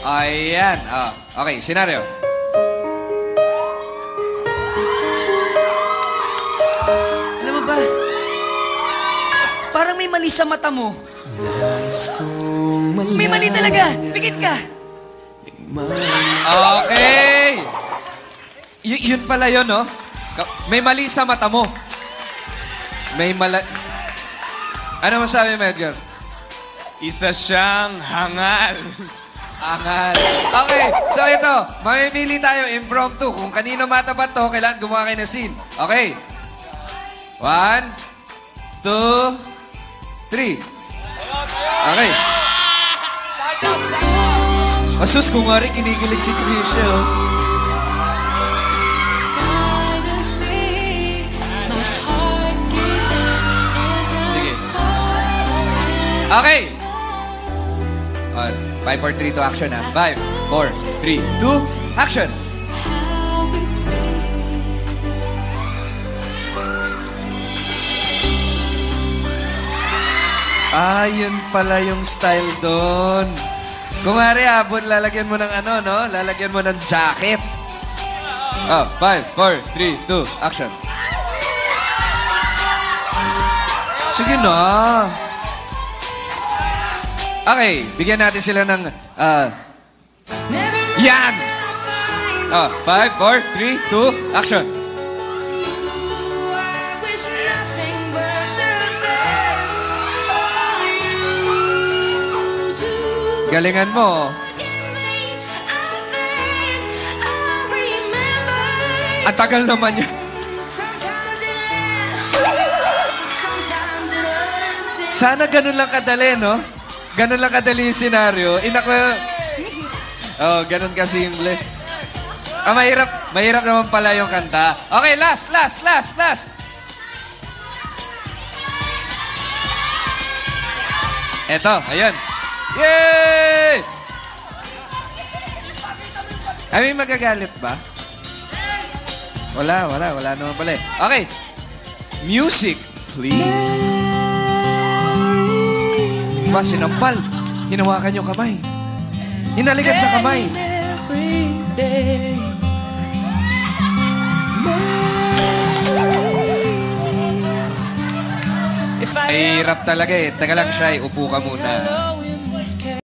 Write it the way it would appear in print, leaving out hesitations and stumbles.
Ayan. Oh, okay, senaryo. Alam mo ba, parang may mali sa mata mo. May mali talaga. Pikit ka. Okay. Yun pala yun, no? May mali sa mata mo. May mala... Ano masabi mo, Edgar? Isa siyang hangal. Angal. Okay, so ito. Mamimili tayo impromptu. Kung kanino matapat to, kailangan gumawa kayo ng scene. Okay. 1, 2, 3. Okay. Asus, kung nga rin kinikilig si Krisha, oh. Sige. Okay. 5, 4, 3, 2, action ha. 5, 4, 3, 2, action. Ah, yun pala yung style doon. Kung nga rin, abon, lalagyan mo ng ano, no? Lalagyan mo ng jacket. Oh, 5, 4, 3, 2, action. Sige na. Okay, bigyan natin sila ng, yan! Oh, 5, 4, 3, 2, action. Galingan mo. Ang tagal naman niya. Sana ganun lang kadali, no? Ganun lang kadali yung senaryo. Oh, ganun kasimple. Ah, mahirap. Mahirap naman pala yung kanta. Okay, last. Eto, ayun. Yay! Ay, may magagalit ba? Wala naman pala. Okay. Music, please. Diba, sinampal. Hinawakan yung kamay. Hinalikan sa kamay. Hirap talaga eh. Teka lang, Shy. Upo ka muna.